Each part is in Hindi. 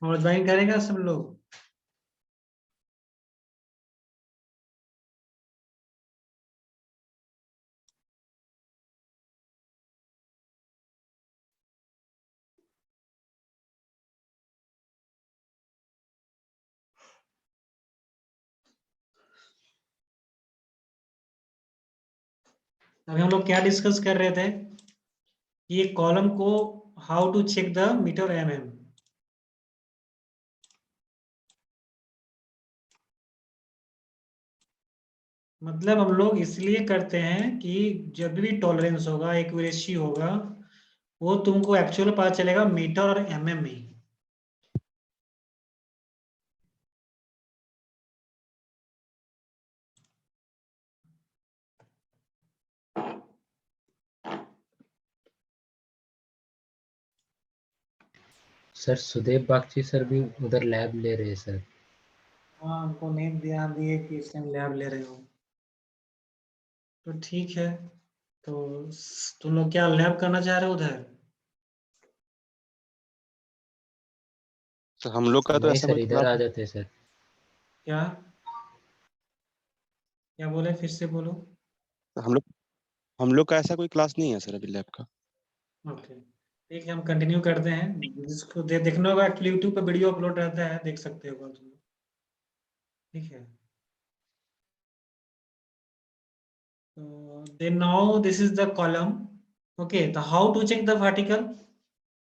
और ज्वाइन करेगा सब लोग? अभी हम लोग क्या डिस्कस कर रहे थे? ये कॉलम को how to check the meter mm। मतलब हम लोग इसलिए करते हैं कि जब भी टॉलरेंस होगा, एक्यूरेसी होगा, वो तुमको एक्चुअल पता चलेगा मीटर और mm में। सर सुदेव बागची सर भी उधर लैब ले रहे हैं सर। हाँ, हमको नहीं ध्यान दिए कि इस टाइम लैब ले रहे हो, तो ठीक है। तो तुम लोग क्या लैब करना चाह रहे हो उधर? तो हम लोग का तो नहीं ऐसा सर, कोई इधर क्लास आ नहीं। जाते सर। क्या क्या बोले, फिर से बोलो। तो हम लोग का ऐसा कोई क्लास नहीं है सर अभी लैब का। ओके, ठीक है, हम कंटिन्यू करते हैं। जिसको देखना होगा, एक्चुअली यूट्यूब पे वीडियो अपलोड रहता है, देख सकते हो तुम लोग। ठीक है, तो then now this is the column. Okay, तो how to check the vertical?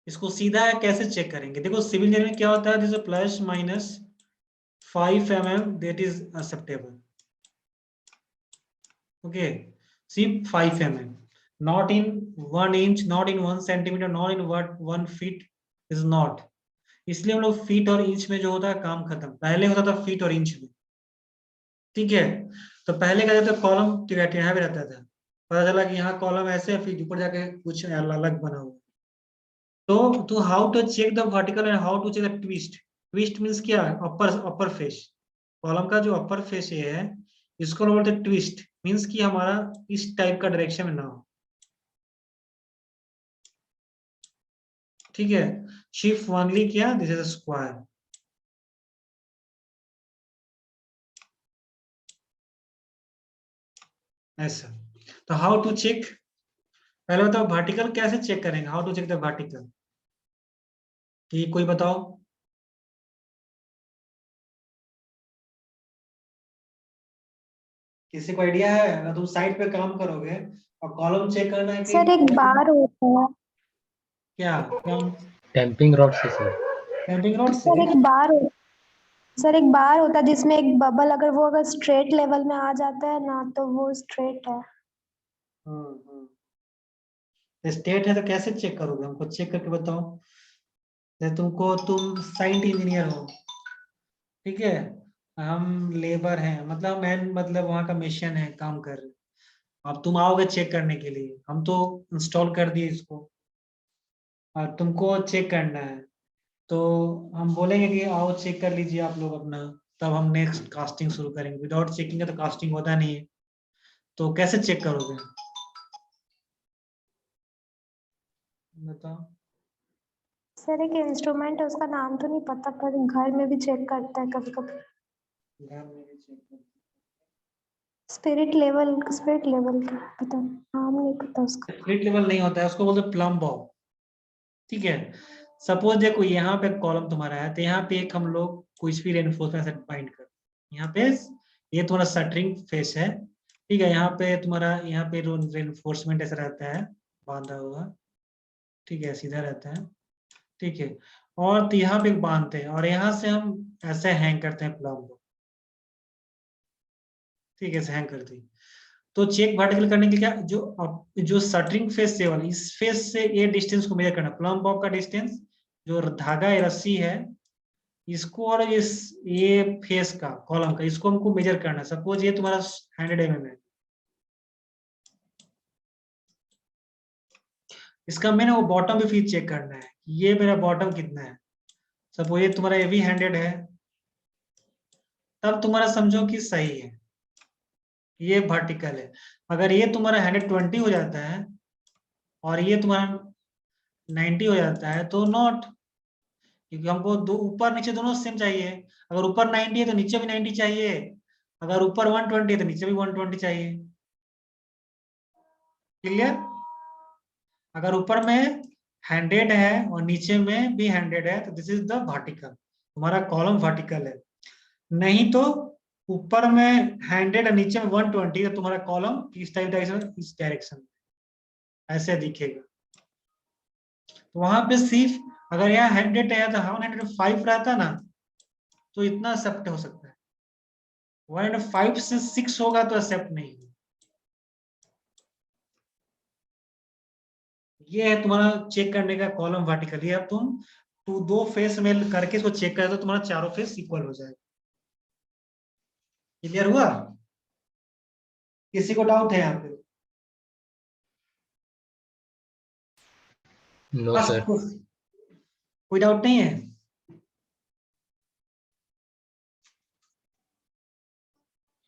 इसको सीधा है कैसे चेक करेंगे? देखो सिविल इंजीनियरिंग में क्या होता है, this plus minus 5 mm that is acceptable. Okay, see 5 mm, not in 1 inch, not in 1 centimeter, not in what 1 feet is not। इसलिए हम लोग फीट और इंच में जो होता है काम खत्म। पहले होता था फीट और इंच में, ठीक है। तो पहले का जो कॉलम यहाँ पे रहता था, पता चला कि यहाँ कॉलम ऐसे है, फिर ऊपर जाके कुछ अलग बना हुआ। तो how to check the vertical and how to check the twist? Twist means क्या? Upper face. कॉलम का जो अपर फेस ये है, इसको बोलते हैं ट्विस्ट। मीन्स कि हमारा इस टाइप का डायरेक्शन में ना हो, ठीक है। शिफ्ट ओनली क्या, दिस इज स्क्वायर। ऐसा। तो हाउ टू चेक, पहले बताओ वर्टिकल कैसे चेक करेंगे, how to check the vertical? कि कोई बताओ। किसी को आइडिया है? अगर तुम साइड पे काम करोगे और कॉलम चेक करना है कि सर एक बार होता है। क्या क्या? टैंपिंग रॉड से सर। कैंपिंग रोड से? सर एक बार हो सर एक बार होता है जिसमें एक बबल अगर स्ट्रेट लेवल में आ जाता है ना तो वो स्ट्रेट है। स्टेट है तो कैसे चेक करोगे? हमको चेक करके बताओ। जैसे तुम साइंट इंजीनियर हो, ठीक है, हम लेबर हैं, मतलब मैन, मतलब वहाँ का मिशन है, काम कर रहे। अब तुम आओगे चेक करने के लिए, हम तो इंस्टॉल कर दिए इसको, और तुमको चेक करना है। तो हम बोलेंगे कि आओ चेक कर लीजिए आप लोग अपना, तब हम नेक्स्ट कास्टिंग शुरू करेंगे। विदाउट चेकिंग का तो कास्टिंग होता नहीं है। तो कैसे चेक करोगे बताओ? सर एक इंस्ट्रूमेंट है, उसका नाम तो नहीं पता पर घर में भी चेक करता है कभी कभी। घर में भी चेक करते स्पिरिट लेवल का पता नहीं, नाम नहीं पता उसका। हैं। स्प्लिट लेवल नहीं होता है, उसको बोलते प्लम बॉब, ठीक है। सपोज देखो यहाँ पे कॉलम तुम्हारा है, तो यहाँ पे एक हम लोग कुछ भी रेनफोर्समेंट से बाइंड कर, यहाँ पे ये तुम्हारा शटरिंग फेस है, ठीक है। यहाँ पे तुम्हारा, यहाँ पे रेनफोर्समेंट ऐसा रहता है, बांधा हुआ, ठीक है, सीधा रहता है, ठीक है। और तो यहाँ पे बांधते हैं, और यहाँ से हम ऐसे हैंग करते हैं प्लम को, ठीक है, ऐसे हैंग करते हैं। तो चेक वर्टिकल करने के लिए क्या, जो शटरिंग फेस से वाला, इस फेस से ये डिस्टेंस को मेजर करना, प्लम बॉब का डिस्टेंस, जो धागा या रस्सी है, इसको, और इस ये फेस का कॉलम का, इसको हमको मेजर करना है। सपोज ये तुम्हारा 100 mm है, इसका मैंने वो बॉटम भी फिर चेक करना है, ये मेरा बॉटम कितना है। सपोज ये तुम्हारा ये भी 100 है, तब तुम्हारा समझो कि सही है, ये वर्टिकल है। अगर ये तुम्हारा 120 हो जाता है और ये तुम्हारा 90 हो जाता है तो नॉट, क्योंकि हमको दो ऊपर नीचे दोनों सेम चाहिए। अगर ऊपर 90 है तो नीचे भी 90 चाहिए, अगर ऊपर 120 है तो नीचे भी 120 चाहिए। क्लियर? अगर ऊपर में 100 है और नीचे में भी 100 है तो दिस इज द वर्टिकल, तुम्हारा कॉलम वर्टिकल है। नहीं तो ऊपर में 100 और नीचे में 120 तो तुम्हारा कॉलम इस डायरेक्शन में ऐसे दिखेगा। तो वहां पे सिर्फ अगर यहाँ 100 है तो 105 रहता ना तो इतना एक्सेप्ट हो सकता है, 105 से 6 होगा तो एक्सेप्ट नहीं होगा। ये है तुम्हारा चेक करने का कॉलम वर्टिकल। ये अब तुम दो फेस में करके इसको चेक कर तो तुम्हारा चारों फेस इक्वल हो जाएगा। क्लियर हुआ? किसी को डाउट है यहाँ पे? नो बस सर। कोई डाउट नहीं है?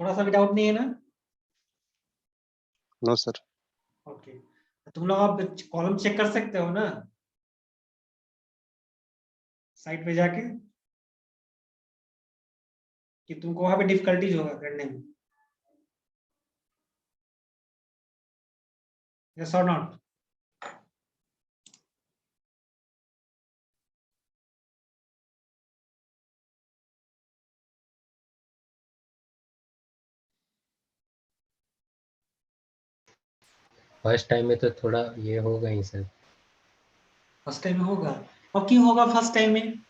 थोड़ा सा भी डाउट नहीं है ना? No sir. ओके, तुम लोग आप कॉलम चेक कर सकते हो ना साइट पे जाके, कि तुमको वहां पे डिफिकल्टीज होगा करने में? यस और नॉट? फर्स्ट टाइम में तो थोड़ा ये होगा ही सर। फर्स्ट टाइम में होगा। और क्यों होगा फर्स्ट टाइम में?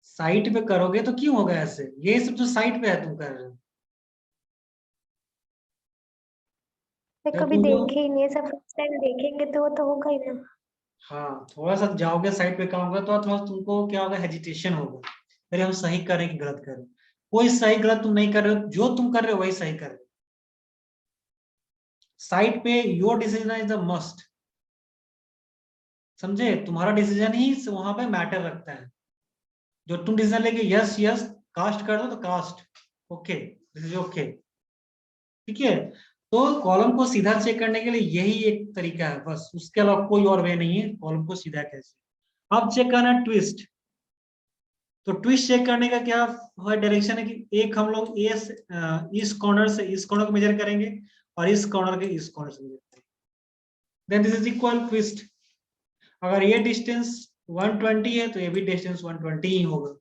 साइट पे करोगे तो क्यों होगा ऐसे? ये सब जो साइट पे है तुम कर रहे हो, जब कभी तुमको, देखे ही नहीं, सब फर्स्ट टाइम देखेंगे तो वो तो होगा ही ना। हाँ थोड़ा सा जाओगे साइट पे काम होगा तो थोड़ा तुमको क्या होगा, हेजिटेशन होगा, अरे हम सही करें कि गलत करें। कोई सही गलत तुम नहीं कर रहे हो, जो तुम कर रहे हो वही सही कर रहे हो। साइट पे your decision is the must, समझे? तुम्हारा डिसीजन ही वहां पे मैटर रखता है। जो तुम डिसीजन लेके यस यस कास्ट कर दो तो cast, okay this is okay, ठीक है। तो कॉलम को सीधा चेक करने के लिए यही एक तरीका है बस, उसके अलावा कोई और वे नहीं है कॉलम को सीधा कैसे। अब चेक करना ट्विस्ट, तो ट्विस्ट चेक करने का क्या डायरेक्शन है कि एक हम लोग इस कॉर्नर से इस कॉर्नर को मेजर करेंगे और इस कॉर्नर के इस कॉर्नर से मेजर करेंगे, then this is equal twist. अगर ये डिस्टेंस 120 है तो ये भी डिस्टेंस 120 ही होगा।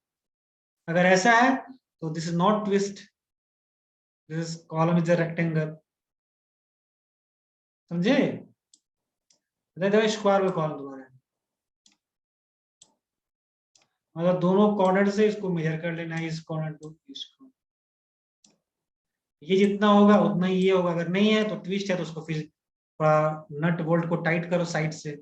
अगर ऐसा है तो this is not twist, this column is a rectangle. समझे? स्क्वायर में कॉलम तुम्हारा है, मतलब दोनों कॉर्नर से इसको मेजर कर लेना है, इस कॉर्नर को इस कॉर्नर। ये जितना होगा उतना ही ये होगा। अगर नहीं है तो ट्विस्ट है तो उसको फिर थोड़ा नट बोल्ट को टाइट करो साइड से।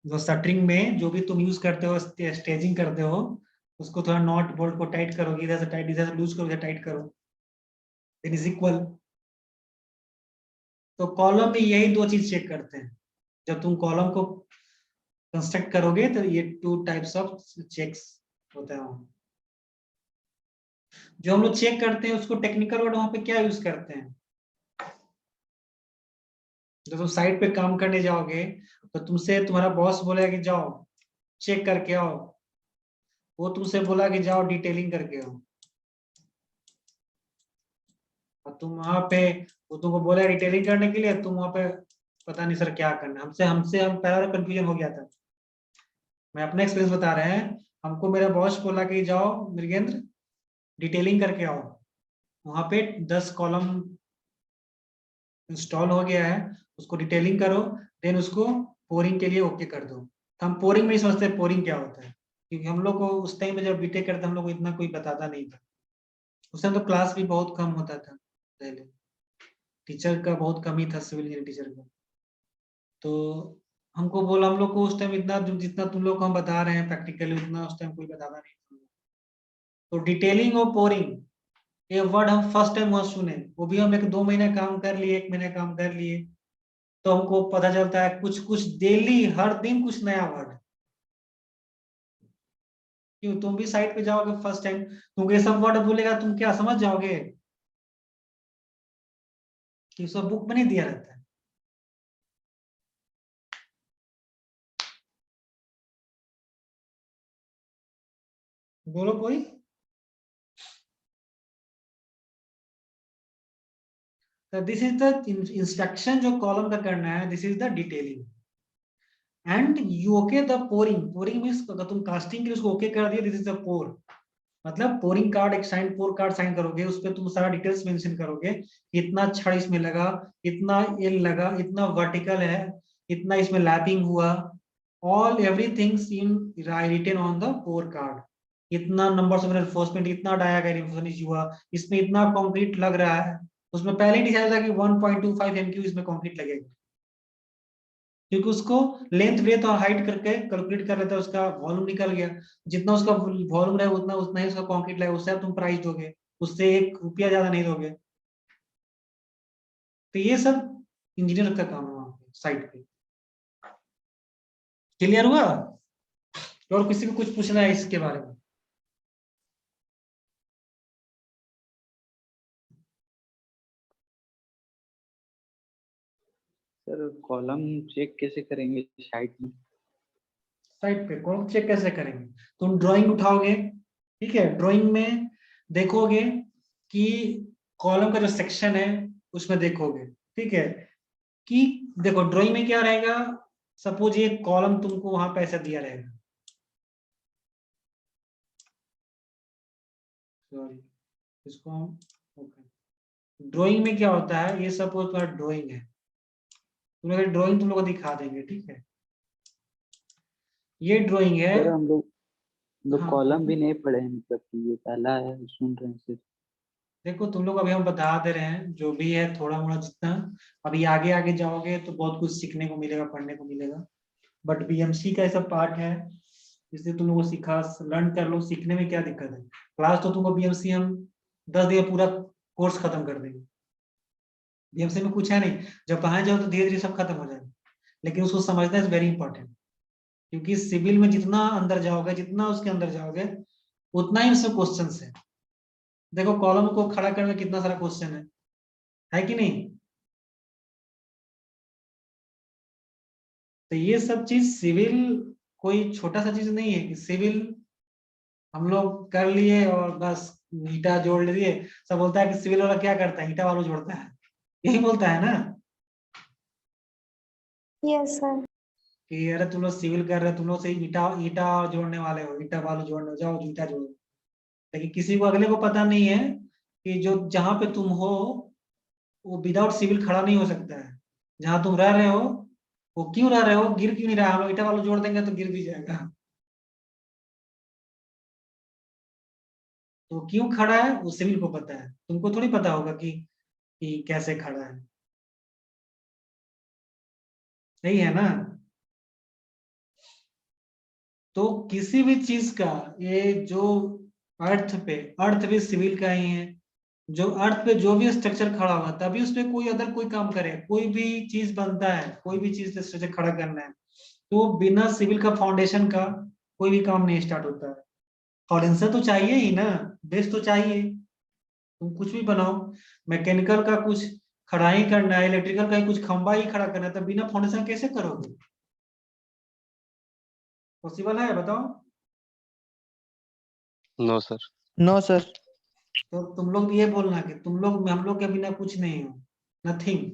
जो शटरिंग में जो भी तुम यूज करते हो, स्टेजिंग करते हो, उसको थोड़ा नॉट बोल्ट को टाइट करो, इधर से टाइट, इधर से लूज करो, इधर टाइट करो, देन इज इक्वल। तो कॉलम में यही दो चीज चेक करते हैं। जब तुम कॉलम को कंस्ट्रक्ट करोगे तो ये टू टाइप्स ऑफ चेक्स होता है वहाँ। जो हम लोग चेक करते हैं उसको टेक्निकल वर्ड वहां पे क्या यूज करते हैं? जब तुम साइट पे काम करने जाओगे तो तुमसे तुम्हारा बॉस बोलेगा कि जाओ चेक करके आओ, वो तुमसे बोला कि जाओ डिटेलिंग करके आओ, और तुम वहां पे, वो तुमको बोला डिटेलिंग करने के लिए, तुम वहां पे पता नहीं सर क्या करना। हमसे हमसे हम पहला कंफ्यूजन हो गया था। मैं अपना एक्सपीरियंस बता रहे हैं। हमको मेरा बॉस बोला कि जाओ मृगेंद्र डिटेलिंग करके आओ, वहां पे 10 कॉलम इंस्टॉल हो गया है, उसको डिटेलिंग करो, देन उसको पोरिंग के लिए ओके कर दो। तो हम पोरिंग नहीं समझते पोरिंग क्या होता है, क्योंकि हम लोग को उस टाइम पे जब बीटेक करते हम लोग को इतना कोई बताता नहीं था। उस टाइम तो क्लास भी बहुत कम होता था, पहले टीचर का बहुत कम ही था, सिविल इंजीनियर टीचर का। तो हमको बोला, हम लोग को उस टाइम इतना जितना तुम लोग को हम बता रहे हैं प्रैक्टिकली उतना उस टाइम कोई बताता नहीं था। तो डिटेलिंग और पोरिंग ये वर्ड हम फर्स्ट टाइम वहां सुने, वो भी हम 1-2 महीने काम कर लिए, 1 महीने काम कर लिए, तो हमको पता चलता है कुछ कुछ डेली हर दिन कुछ नया वर्ड। क्यों? तुम भी साइट पे जाओगे फर्स्ट टाइम, तुमको ये सब वर्ड बोलेगा, तुम क्या समझ जाओगे कि सब बुक में नहीं दिया रहता है? बोलो कोई। तो दिस इज द इंस्ट्रक्शन जो कॉलम का करना है, this is the detailing. And you okay the pouring. Pouring means अगर तुम कास्टिंग के लिए उसको ओके कर दिया, दिस इज द पोर। मतलब पोरिंग कार्ड एक साइन, पोर कार्ड साइन करोगे, उस पर तुम सारा डिटेल्स मेंशन करोगे, इतना छड़ इसमें लगा, इतना एल लगा, इतना वर्टिकल है, इतना इसमें लैपिंग हुआ, all everything in written on the pour card. इतना नंबर्स ऑफ रेनफोर्समेंट, इतना डायागोनल रेनफोर्समेंट हुआ, इसमें इतना कंक्रीट लग रहा है। उसमें पहले ही डिसाइड था कि 1.25 MQ इसमें कंक्रीट लगेगा, क्योंकि उसको लेंथ ब्रेथ और हाइट करके कैलकुलेट कर लेता है, उसका वॉल्यूम निकल गया। जितना उसका वॉल्यूम रहेगा उतना उतना ही उसका कंक्रीट लगेगा, उससे अब तुम प्राइस दोगे, उससे 1 रुपया ज्यादा नहीं दोगे। तो ये सब इंजीनियर का काम है वहां पे साइट पे। क्लियर हुआ? और किसी को कुछ पूछना है इसके बारे में? सर कॉलम चेक कैसे करेंगे साइट में? साइट पे कॉलम चेक कैसे करेंगे? तुम ड्राइंग उठाओगे, ठीक है, ड्राइंग में देखोगे कि कॉलम का जो सेक्शन है उसमें देखोगे, ठीक है, कि देखो ड्राइंग में क्या रहेगा। सपोज ये कॉलम तुमको वहां पे ऐसा दिया रहेगा, सॉरी इसको हम, ओके। ड्राइंग में क्या होता है, ये सपोज तुम्हारा ड्राइंग है, तुम लोग ड्राइंग तुम लोग को दिखा देंगे, ठीक है, ये ड्राइंग है। सर हम लोग हाँ कॉलम भी नहीं पढ़े हैं, मतलब कि ये पहला है, सुन रहे हैं सिर्फ। देखो तुम लोग अभी हम बता दे रहे हैं जो भी है, थोड़ा मोड़ा जितना। अभी आगे आगे जाओगे तो बहुत कुछ सीखने को मिलेगा, पढ़ने को मिलेगा। बट बीएमसी का ऐसा पार्ट है, इसलिए तुम लोग को सिखा लर्न कर लो। सीखने में क्या दिक्कत है? क्लास तो तुमको बीएमसी हम 10 दिन पूरा कोर्स खत्म कर देंगे। बीएमसी में कुछ है नहीं, जब कहाँ जाओ तो धीरे धीरे सब खत्म हो जाएगा। लेकिन उसको समझना इज वेरी इंपॉर्टेंट, क्योंकि सिविल में जितना अंदर जाओगे, जितना उसके अंदर जाओगे, उतना ही उससे क्वेश्चन है। देखो कॉलम को खड़ा करने में कितना सारा क्वेश्चन है कि नहीं? तो ये सब चीज सिविल कोई छोटा सा चीज नहीं है कि सिविल हम लोग कर लिए और बस ईटा जोड़ दिए। सब बोलता है कि सिविल वाला क्या करता है, ईटा वाला जोड़ता है, यही बोलता है ना यस सर। कि अरे तुम लोग सिविल कर रहे हो, तुम लोग से ईटा ईटा जोड़ने वाले हो, ईटा वाला जोड़ने जाओ, ईटा जोड़ो। लेकिन किसी को अगले को पता नहीं है कि जो जहां पे तुम हो वो विदाउट सिविल खड़ा नहीं हो सकता है। जहां तुम रह रहे हो वो क्यों रह रहे हो, गिर क्यों नहीं रहा, हम लोग ईटा वाला जोड़ देंगे तो गिर भी जाएगा। तो क्यों खड़ा है वो सिविल को पता है, तुमको थोड़ी पता होगा कि कैसे खड़ा है। सही है ना? तो किसी भी चीज का, ये जो अर्थ भी सिविल का ही है। जो अर्थ पे जो भी स्ट्रक्चर खड़ा हुआ तभी उस पे कोई अदर कोई काम करे, कोई भी चीज बनता है, कोई भी चीज स्ट्रक्चर खड़ा करना है, तो बिना सिविल का फाउंडेशन का कोई भी काम नहीं स्टार्ट होता है। फाउंडेशन तो चाहिए ही ना, बेस तो चाहिए। तुम कुछ भी बनाओ, मैकेनिकल का कुछ खड़ा ही करना है, इलेक्ट्रिकल का ही कुछ खंबा ही खड़ा करना है, तो बिना फाउंडेशन कैसे करोगे? पॉसिबल है? बताओ। No sir. No sir. तो तुम लोग ये बोलना कि तुम लोग हम लोग के बिना कुछ नहीं हो, नथिंग।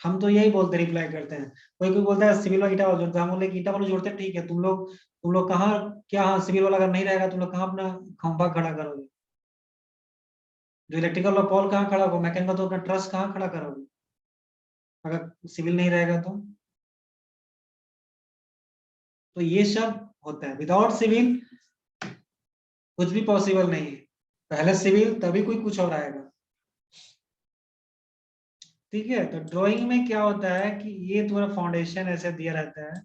हम तो यही बोलते रिप्लाई करते हैं। कोई कोई बोलता है सिविल वाला ईटा वाला जोड़ता है, हम बोले कि ईटा वाला जोड़ते हैं, ठीक है, तुम लोग कहाँ, क्या सिविल वाला अगर नहीं रहेगा तुम लोग कहाँ अपना खंभा खड़ा करोगे? जो इलेक्ट्रिकल वाला पोल कहाँ खड़ा होगा, मैकेनिकल तो अपना ट्रस कहाँ खड़ा करोगे अगर सिविल नहीं रहेगा तो ये सब होता है। विदाउट सिविल कुछ भी पॉसिबल नहीं है। पहले सिविल तभी कोई कुछ और आएगा। ठीक है, तो ड्राइंग में क्या होता है कि ये तुम्हारा फाउंडेशन ऐसे दिया रहता है,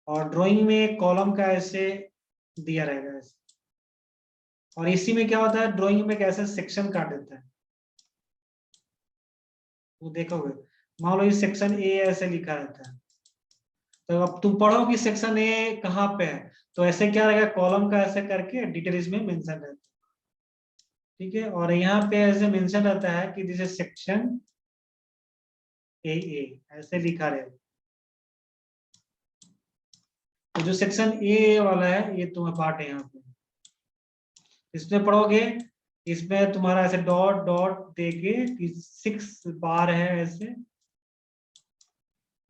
और ड्राइंग में कॉलम का ऐसे दिया रहेगा ऐसे। और इसी में क्या होता है, ड्राइंग में कैसे सेक्शन काट देता है वो देखोगे। मान लो ये सेक्शन ए ऐसे लिखा रहता है, तो अब तुम पढ़ो कि सेक्शन ए कहाँ पे है, तो ऐसे क्या रहेगा, कॉलम का ऐसे करके डिटेल इसमें मेंशन रहता है। ठीक है, और यहाँ पे ऐसे मेंशन रहता है कि दिस इज सेक्शन ए, ऐसे लिखा रहेगा। तो जो सेक्शन ए वाला है ये तुम्हें पार्ट है यहाँ पे। इसमें पढ़ोगे, इसमें तुम्हारा ऐसे डॉट डॉट देके कि 6 बार है ऐसे,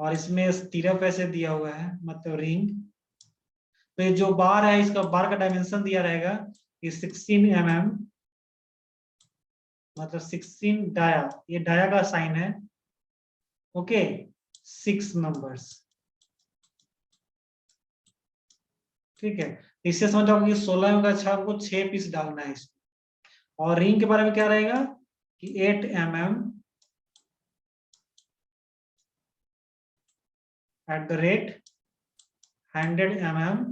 और इसमें स्टीरअप ऐसे दिया हुआ है, मतलब रिंग। तो ये जो बार है, इसका बार का डायमेंशन दिया रहेगा कि 16 mm, मतलब 16 डाया, ये डाया का साइन है। Okay, 6 numbers. ठीक है, इससे समझ आओगे कि 16 का 6 हमको 6 पीस डालना है इसमें। और रिंग के बारे में क्या रहेगा कि 8 mm at the rate 100 mm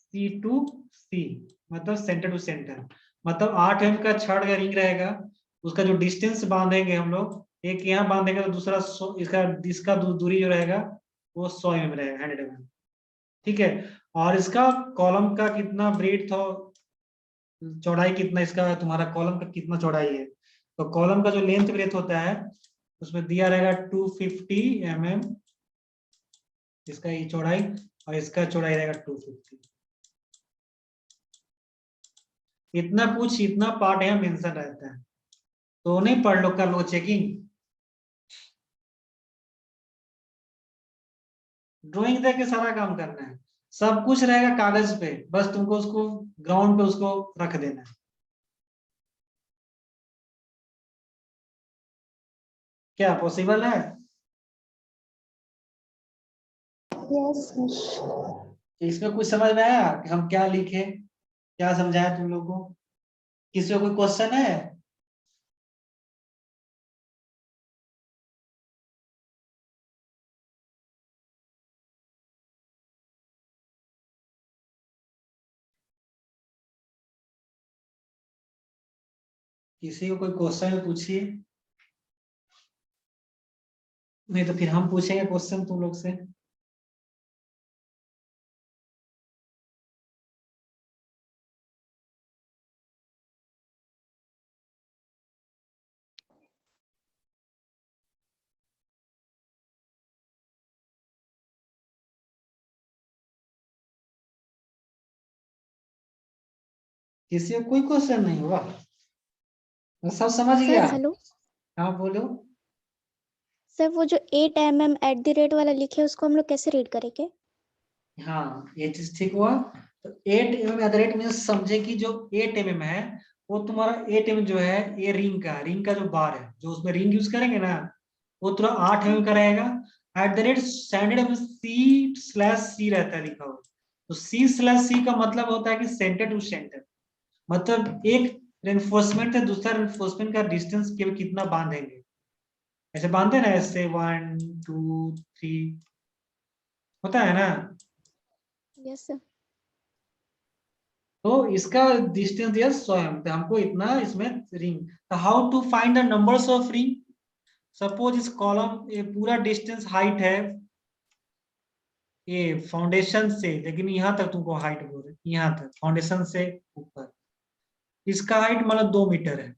C to C, मतलब सेंटर टू सेंटर, मतलब 8 mm का छड़ का रिंग रहेगा। उसका जो डिस्टेंस बांधेंगे हम लोग, एक यहाँ बांधेंगे तो दूसरा इसका दूरी जो रहेगा वो 100 mm रहेगा, 100 mm। ठीक है, और इसका कॉलम का कितना ब्रेड्थ हो, चौड़ाई कितना, इसका तुम्हारा कॉलम का कितना चौड़ाई है, तो कॉलम का जो लेंथ ब्रेड्थ होता है उसमें दिया रहेगा 250 mm, इसका ये चौड़ाई, और इसका चौड़ाई रहेगा 250। इतना कुछ, इतना पार्ट यहाँ मेंशन रहता है, तो नहीं पढ़ लो, कर लो चेकिंग। ड्राइंग देख के सारा काम करना है, सब कुछ रहेगा कागज पे, बस तुमको उसको ग्राउंड पे उसको रख देना है। क्या पॉसिबल है? Yes sir. इसमें कुछ समझ में आया कि हम क्या लिखे, क्या समझाया तुम लोगों को? किसी को कोई क्वेश्चन है? किसी को कोई क्वेश्चन है पूछिए, नहीं तो फिर हम पूछेंगे क्वेश्चन तुम लोग से। किसी को कोई क्वेश्चन नहीं हुआ? सब समझ गया? सर हेलो हाँ बोलो। सर, वो जो 8 mm एट द रेट वाला लिखे उसको हम लोग कैसे रीड करेंगे? हाँ, ये चीज ठीक हुआ। तो 8 mm at the rate mean समझे कि जो 8 mm है वो तुम्हारा 8 mm जो है ये रिंग का जो बार है, जो उसमें रिंग यूज करेंगे ना, वो तुरा 8 mm का रहेगा। At the rate standard C/C रहता है लिखा हुआ। तो C/C का मतलब होता है कि सेंटर टू सेंटर, मतलब एक रेनफोर्समेंट है, दूसरा रेनफोर्समेंट का डिस्टेंस कितना बांधेंगे, ऐसे बांधे ना, ऐसे 1 2 3 होता है ना। Yes sir. तो इसका डिस्टेंस दिया 100 mm, तो हमको इतना इसमें रिंग। तो how to find the numbers of ring? Suppose इस कॉलम ये पूरा डिस्टेंस हाइट है ये फाउंडेशन से, लेकिन यहाँ तक तुमको हाइट बोल रहे, यहाँ तक फाउंडेशन से ऊपर, इसका हाइट मतलब 2 मीटर है।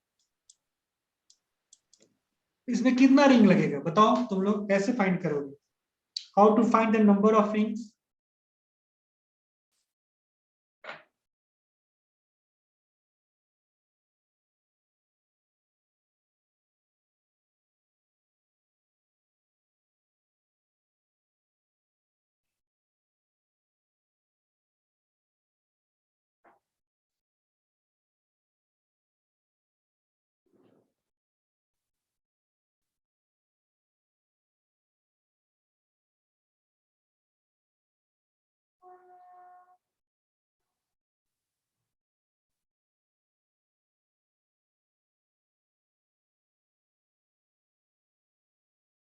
इसमें कितना रिंग लगेगा बताओ, तुम लोग कैसे फाइंड करोगे? How to find the number of rings?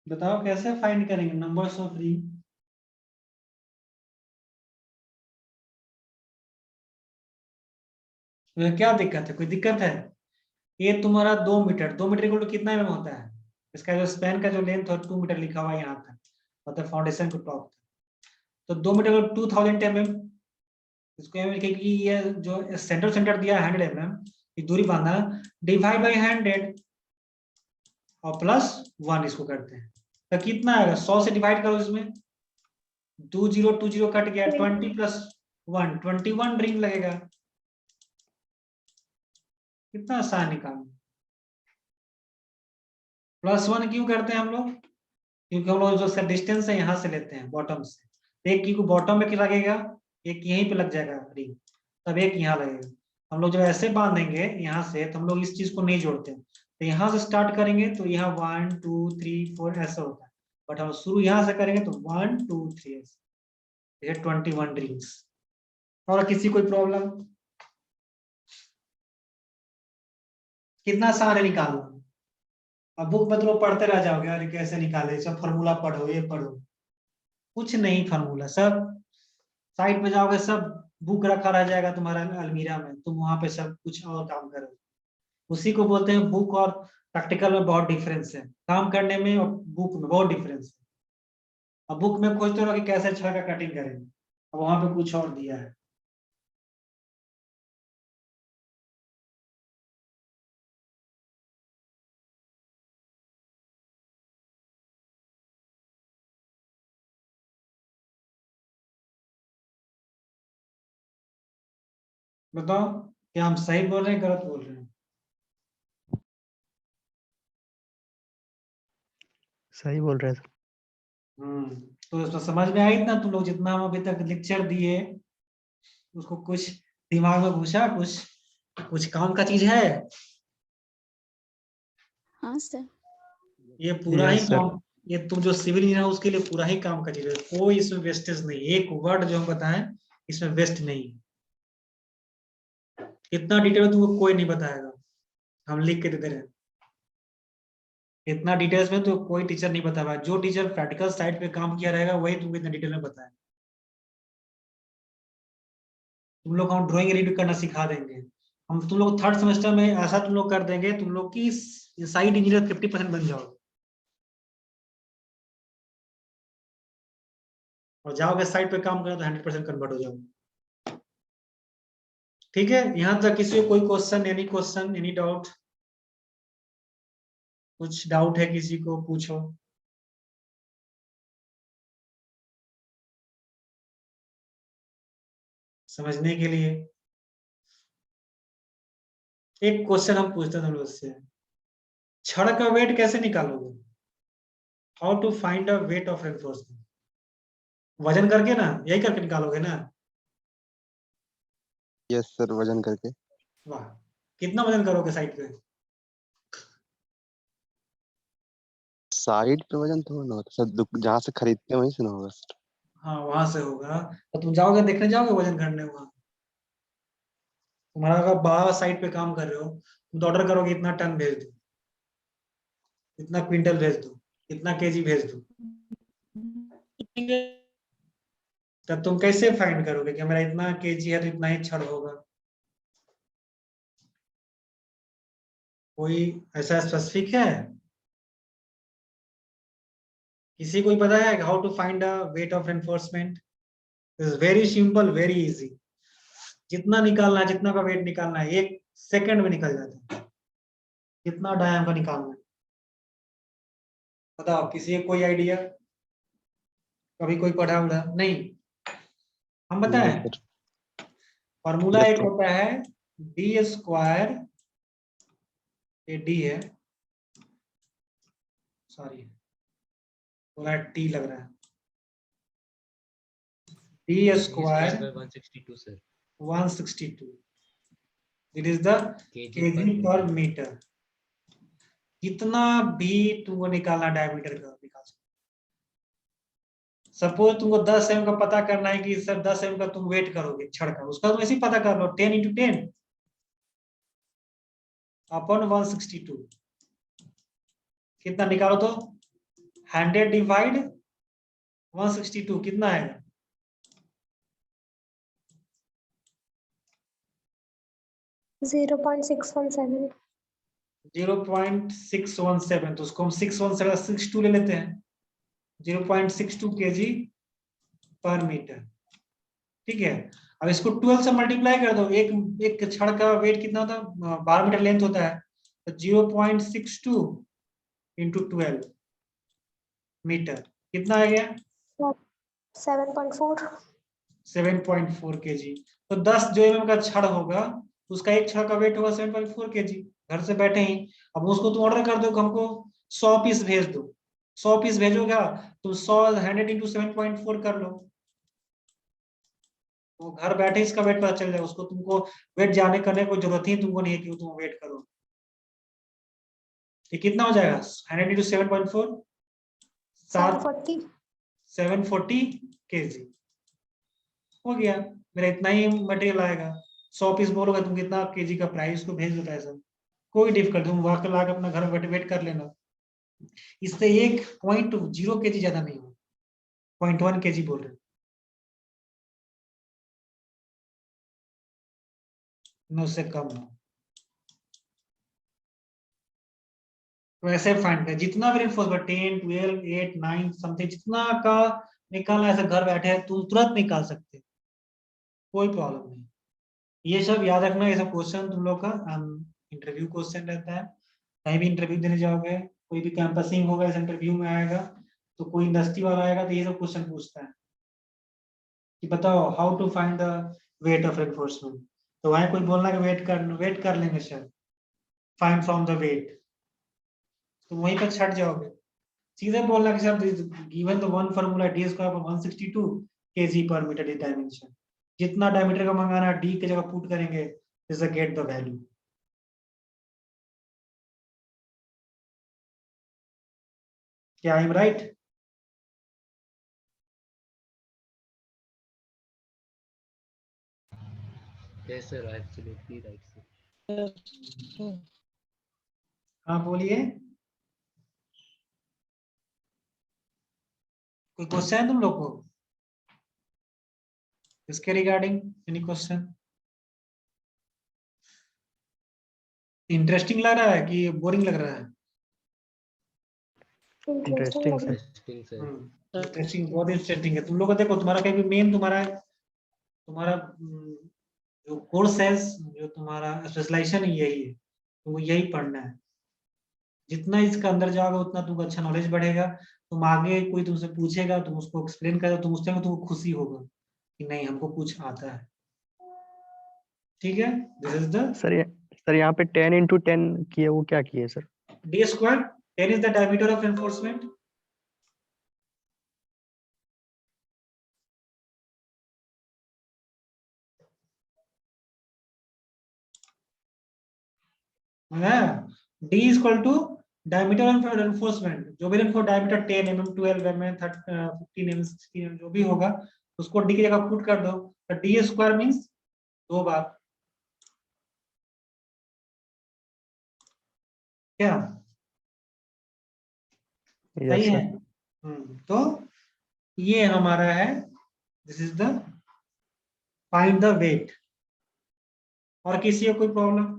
बताओ कैसे फाइंड करेंगे नंबर्स ऑफ रिंग? तो क्या दिक्कत है, कोई दिक्कत है? ये तुम्हारा 2 मीटर, 2 मीटर इक्वल टू कितना mm होता है? इसका जो स्पैन का जो लेंथ है 2 मीटर लिखा हुआ है यहाँ तक, मतलब फाउंडेशन को टॉप तक। तो 2 मीटर इक्वल 2000 mm। इसको एम लिखे कि ये जो सेंटर सेंटर दिया है 100 mm, ये दूरी बांधना, डिवाइड बाई 100 और प्लस 1 इसको करते हैं, तो कितना आएगा? 100 से डिवाइड करो, इसमें 20 20 कट गया, 20 + 1 21 रिंग लगेगा। कितना आसान निकालना। +1 क्यों करते हैं हम लोग? क्योंकि हम लोग जो डिस्टेंस है यहाँ से लेते हैं बॉटम से। एक की को बॉटम में लगेगा, एक यहीं पे लग जाएगा रिंग, तब एक यहाँ लगेगा। हम लोग जब ऐसे बांधेंगे यहाँ से तो हम लोग इस चीज को नहीं जोड़ते हैं, तो यहाँ से स्टार्ट करेंगे तो यहाँ 1 2 3 4 ऐसा होता है, बट हम शुरू यहाँ से करेंगे तो 1 2 3 ऐसे। ये 21 रिंग्स। और किसी कोई प्रॉब्लम? कितना आसान है निकालना। अब बुक में तो लोग पढ़ते रह जाओगे, अरे कैसे निकाले, सब फॉर्मूला पढ़ो, ये पढ़ो। कुछ नहीं फॉर्मूला, सब साइड पे जाओगे, सब बुक रखा रह जाएगा तुम्हारा अलमीरा में, तुम वहां पे सब कुछ और काम करोगे। उसी को बोलते हैं बुक और प्रैक्टिकल में बहुत डिफरेंस है, काम करने में और बुक में बहुत डिफरेंस है। अब बुक में खोजते रहो कि कैसे छड़ का कटिंग करेंगे, अब वहां पे कुछ और दिया है। बताओ क्या हम सही बोल रहे हैं गलत बोल रहे हैं? सही बोल रहे हैं सर। तो इसमें समझ में आई ना तुम लोग, जितना हम अभी तक लेक्चर दिए उसको कुछ दिमाग में घुसा, कुछ काम का चीज है? हाँ सर। ये पूरा ही Yes, sir. काम, ये तुम जो सिविल इंजीनियर हो उसके लिए पूरा ही काम का चीज है, कोई इसमें वेस्टेज नहीं। एक वर्ड जो हम बताएं इसमें वेस्ट नहीं। इतना डिटेल तुमको कोई नहीं बताएगा, हम लिख के देते रहे। इतना डिटेल्स में तो कोई टीचर नहीं बता पाया। जो टीचर प्रैक्टिकल साइड पे काम किया रहेगा वही तुमको इतना डिटेल में बताए। तुम लोग हम ड्राइंग रीड करना सिखा देंगे, हम तुम लोग 3rd सेमेस्टर में ऐसा तुम लोग कर देंगे, तुम लोग की साइड इंजीनियर 50% बन जाओगे और जाओगे साइड पे काम करो तो 100% कन्वर्ट हो जाओगे। ठीक है, यहाँ तक किसी को कोई क्वेश्चन, एनी डाउट? कुछ डाउट है किसी को, पूछो। समझने के लिए एक क्वेश्चन हम पूछते हैं तुम लोग से, छड़ का वेट कैसे निकालोगे? How to find a weight of reinforcement? वजन करके ना, यही करके निकालोगे ना? यस सर, वजन करके। वाह, कितना वजन करोगे साइड पे? साइड पे वजन थोड़ा ना होता सर, जहाँ से खरीदते हैं वहीं से ना होगा सर। हाँ वहां से होगा, तो तुम जाओगे देखने, जाओगे वजन करने वहां। तुम्हारा अगर 12 साइड पे काम कर रहे हो, तुम तो ऑर्डर करोगे इतना टन भेज दो, इतना क्विंटल भेज दो, इतना केजी भेज दो, तब तुम कैसे फाइंड करोगे कि मेरा इतना केजी है तो इतना ही छड़ होगा? कोई ऐसा स्पेसिफिक है? किसी को पता है how to find the weight of enforcement? Is very simple, very easy. जितना निकालना है, जितना का वेट निकालना है, 1 सेकंड में निकल जाता है। कितना डायम का निकालना है बताओ, किसी को कोई आइडिया? कभी कोई पढ़ा उड़ा नहीं? हम नहीं बताएं, सर। फॉर्मूला Yes, एक sir. होता है डी स्क्वायर, ये डी है, सॉरी थोड़ा टी लग रहा है, D square 162 sir. 162, it is the KG पर मीटर। कितना भी तुमको निकालना डायमीटर का निकाल सकते। सपोज तुमको 10 एम का पता करना है कि सर 10 एम का तुम वेट करोगे छड़ का, उसका तुम ऐसे ही पता कर लो, 10 × 10 अपॉन 162। कितना निकालो तो 100 डिवाइड 162 कितना आएगा? 0.617। 0.617, तो उसको हम 617 ले लेते हैं, 0.62 केजी पर मीटर। ठीक है, अब इसको 12 से मल्टीप्लाई कर दो। एक छड़ का वेट कितना होता है? 12 मीटर लेंथ होता है, तो 0.62 × 12 मीटर कितना आ गया? 7.4। 7.4 kg। तो 10 जो mm का छड़ होगा उसका एक छड़ का वेट होगा 7.4 kg। घर से बैठे ही अब उसको तुम ऑर्डर कर दो कि हमको 100 पीस भेज दो, 100 पीस भेजोगा तो 100 100 into 7.4 कर लो, तो घर बैठे इसका वेट पता चल जाएगा। उसको तुमको वेट जाने करने की जरूरत ही तुमको नहीं है कि तुम वेट करो। ये कितना हो जाएगा 100 into 7.4 740। 740 kg हो गया। मेरा इतना ही मटेरियल आएगा। 100 पीस बोलोगे तुम कितना केजी का प्राइस को भेज देता है सर, कोई डिफिकल्ट, तुम वहां ला के अपना घर बैठे वेट कर लेना। इससे 1.0 kg ज्यादा नहीं हो, 0.1 kg बोल रहे न, उससे कम हो। तो ऐसे फाइंड कर जितना भी रेनफोर्समेंट 10 12 8 9 समथिंग जितना का निकालना है, ऐसे घर बैठे तुम तुरंत निकाल सकते, कोई प्रॉब्लम नहीं। ये सब याद रखना, ये सब क्वेश्चन तुम लोग का इंटरव्यू क्वेश्चन रहता है। कहीं भी इंटरव्यू देने जाओगे, कोई भी कैंपसिंग होगा, इस इंटरव्यू में आएगा तो कोई इंडस्ट्री वाला आएगा तो ये सब क्वेश्चन पूछता है कि बताओ how to find the weight of reinforcement. तो वहां कोई बोलना कि वेट कर लेंगे sir, find from the weight, तो वहीं पर छट जाओगे। सीधे बोलना कि sir given the one formula D square per 162 kg per meter is dimension, जितना डायमीटर का मंगाना डी की जगह पुट करेंगे, इज गेट द वैल्यू। क्या I am right? Yes, sir. Absolutely right, sir. हाँ बोलिए, कोई क्वेश्चन है तुम लोग को इसके रिगार्डिंग? Any question? इंटरेस्टिंग लग रहा है कि बोरिंग लग रहा है? इंटरेस्टिंग Interesting, लगा। sir. Interesting, sir. इंटरेस्टिंग, बहुत इंटरेस्टिंग है। तुम लोग को देखो, तुम्हारा कहीं मेन तुम्हारा जो कोर्स है, जो तुम्हारा स्पेशलाइजेशन यही है, तुमको यही पढ़ना है। जितना इसका अंदर जाओगे उतना तुमको अच्छा नॉलेज बढ़ेगा। तुम आगे कोई तुमसे पूछेगा, तुम उसको एक्सप्लेन करो, तुम उससे तुमको खुशी होगा कि नहीं हमको कुछ आता है। ठीक है, दिस इज द सर यहाँ पे 10 into 10 किए, वो क्या किए sir? d square, 10 is the diameter of reinforcement। d is equal to diameter of reinforcement, जो भी diameter 10 mm 12 mm 15 mm 16 mm जो भी होगा उसको d की जगह पुट कर दो, तो d स्क्वायर मींस 2 बार क्या Yes, सही है? sir. तो ये हमारा है, this is the find the weight. और किसी को कोई प्रॉब्लम?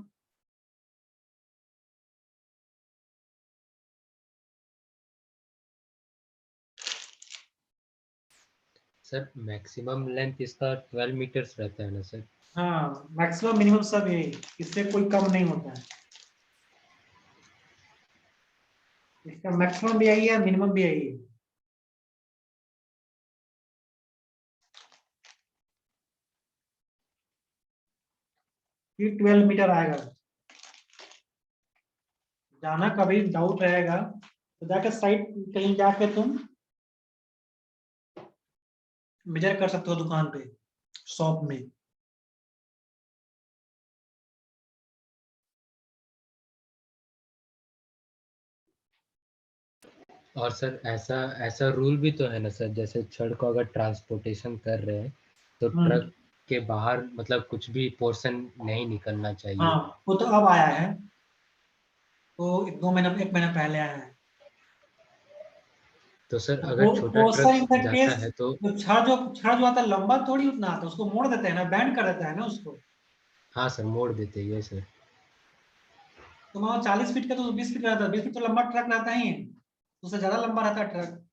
सर मैक्सिमम लेंथ इसका 12 मीटर्स रहता है ना सर? हाँ, मैक्सिमम मिनिमम सब यही, इससे कोई कम नहीं होता है। इसका मैक्सिमम भी यही है, मिनिमम भी यही है। फिर 12 मीटर आएगा। जाना कभी डाउट रहेगा तो जाकर साइट कहीं जाके तुम मेजर कर सकते हो दुकान पे, शॉप में। और सर ऐसा ऐसा रूल भी तो है ना सर, जैसे छड़ को अगर ट्रांसपोर्टेशन कर रहे हैं तो ट्रक के बाहर मतलब कुछ भी पोर्शन नहीं निकलना चाहिए। हाँ, वो तो अब आया है, तो 1 महीना पहले आया है। तो सर अगर छोटा पोर्शन इन ट्रक द जाता केस, है तो? छड़ जो आता है लंबा थोड़ी उतना आता है, उसको मोड़ देते हैं ना, बैंड कर देता है ना उसको। हाँ सर, मोड़ देते हैं सर। तो मान 40 फीट का तो 20 फीट का रहता है, 20 फीट तो लंबा ट्रक रहता ही है, उससे ज्यादा लंबा रहता है ट्रक।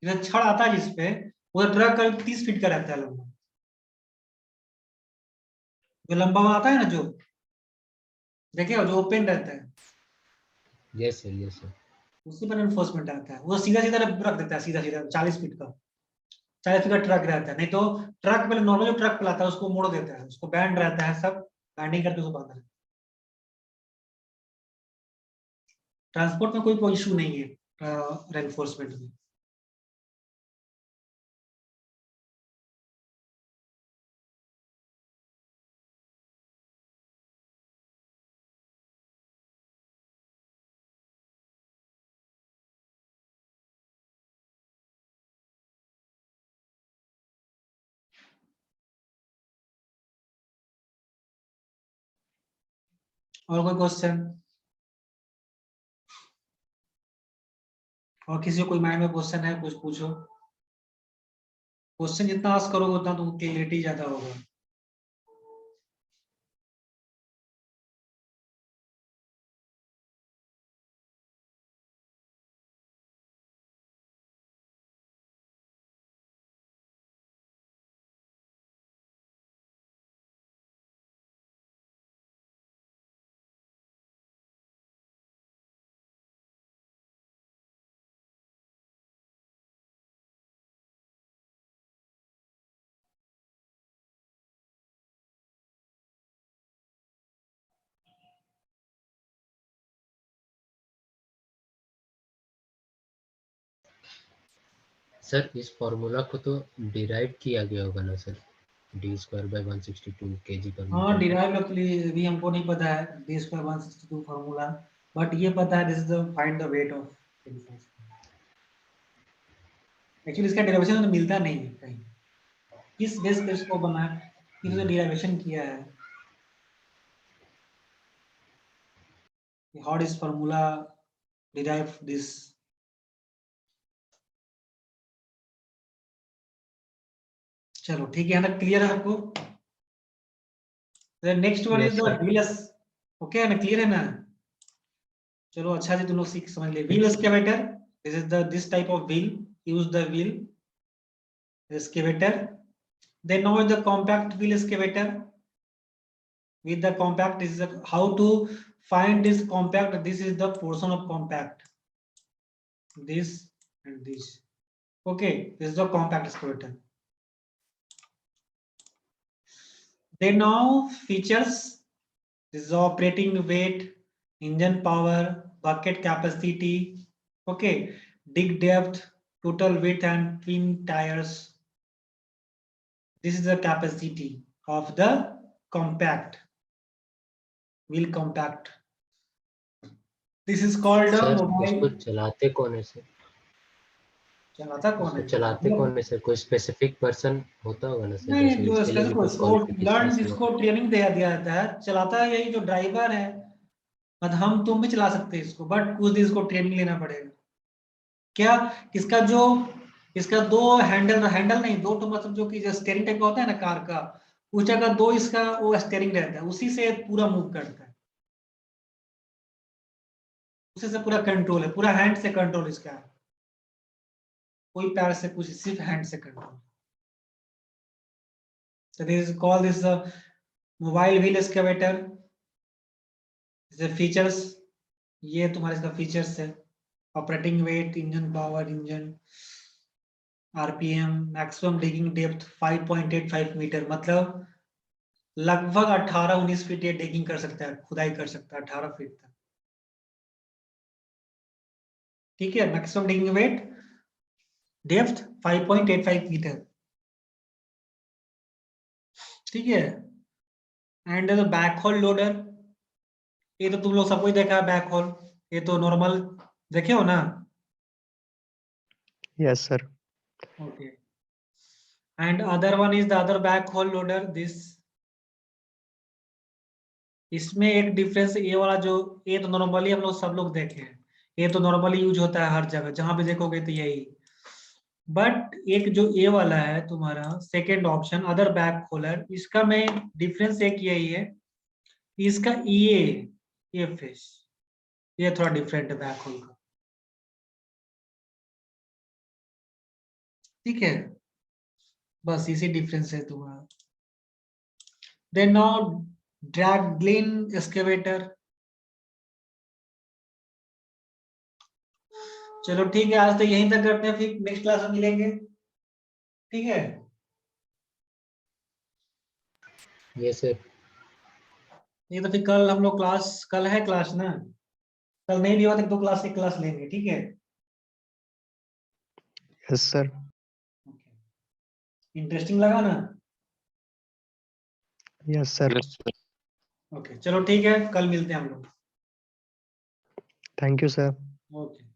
जैसे छड़ आता है जिसपे, वो ट्रक करीब 30 फीट का रहता है लंबा। जो लंबा वाला आता है ना, जो देखिए जो ओपन रहता है, यस सर। उसी पर एनफोर्समेंट आता है। वो सीधा सीधा रख देता है, सीधा सीधा 40 फीट का। 40 फीट का ट्रक रहता है, नहीं तो ट्रक पहले नॉर्मल जो ट्रक चलाता है उसको मोड़ देता है, उसको बैंड रहता है, सब बैंडिंग करके उसको बांधना है। ट्रांसपोर्ट में कोई इशू नहीं है रेनफोर्समेंट में। और कोई क्वेश्चन? और किसी को कोई माइंड में क्वेश्चन है, कुछ पूछो। क्वेश्चन जितना आस्क करोगे उतना तो क्लियरिटी ज्यादा होगा। सर इस फॉर्मूला को तो डिराइव किया गया होगा ना सर, d²/162 kg per हाँ, meter। डिराइव एक्चुअली भी हमको नहीं पता है d²162 फार्मूला, बट ये पता है this is the find the weight of. Actually इसका डेरिवेशन तो मिलता नहीं है कहीं, किस बेस पे इसको बनाया, किस डेरिवेशन किया है, how this formula derive this। चलो ठीक है ना, क्लियर है आपको? Next one Yes, is the sir. Wheel, okay है ना, क्लियर है ना? चलो अच्छा जी, तुम लोग सीख समझ लिए। Wheel excavator, this is the this type of wheel, use the wheel excavator। Then now is the compact wheel excavator. With the compact, this is how to find this compact. This is the portion of compact, this and this. Okay, this is the compact excavator. Then now features, this is operating weight, engine power, bucket capacity, okay, dig depth, total width and twin tires. This is the capacity of the compact wheel compact. This is called a sir mobile। उसको चलाते कौन है सर? चलाता कौन उसको है? चलाते कौन है सर? कोई स्पेसिफिक पर्सन होता होगा ना सर, नहीं, जैसे जो उसके लिए भी इसको कुछ क्वालिफिकेशंस हो? जिसको ट्रेनिंग दिया जाता है, चलाता है यही जो ड्राइवर है। मतलब हम तुम भी चला सकते हैं इसको, बट कुछ दिन इसको ट्रेनिंग लेना पड़ेगा। क्या इसका जो इसका दो हैंडल नहीं, दो तो मतलब जो कि जो स्टीयरिंग टाइप का होता है ना कार का, उस जगह दो इसका वो स्टीयरिंग रहता है, उसी से पूरा मूव करता है, उसी से पूरा कंट्रोल है, पूरा हैंड से कंट्रोल इसका है, कोई पैर से कुछ, सिर्फ हैंड से control. So this is called this mobile wheel excavator। Features, ये तुम्हारे इसका फीचर्स है। Operating weight, engine power, engine RPM, maximum digging depth 5.85 metre, मतलब लगभग 18-19 फीट ये डिगिंग कर सकता है, खुदाई कर सकता है 18 फीट तक। ठीक है, maximum digging weight, depth 5.85 metre. ठीक है, and the backhoe loader, ये तो तुम लोग सबको ही देखा है बैक होल, ये तो नॉर्मल देखे हो ना? Yes, sir. Okay. And other one is the other backhoe loader, this। इसमें एक डिफरेंस, ये वाला जो, ये तो नॉर्मली हम लोग सब लोग देखे हैं, ये तो नॉर्मली यूज होता है हर जगह, जहां भी देखोगे तो यही। बट एक जो ये वाला है तुम्हारा second option, other back holer, इसका में डिफरेंस एक यही है कि इसका ये फेस, ये थोड़ा डिफरेंट है बैक होल का। ठीक है, बस इसी डिफरेंस है तुम्हारा। Then now dragline excavator. चलो ठीक है, आज तो यहीं तक करते हैं, फिर नेक्स्ट क्लास में मिलेंगे। ठीक है, ये सर। ये तो फिर कल हम लोग क्लास, कल है क्लास ना, कल नहीं भी हुआ तो 2 क्लास की क्लास लेंगे, ठीक है। Yes sir. इंटरेस्टिंग लगा ना? Yes sir. Yes sir. Okay चलो ठीक है, कल मिलते हैं हम लोग। Thank you sir. ओके।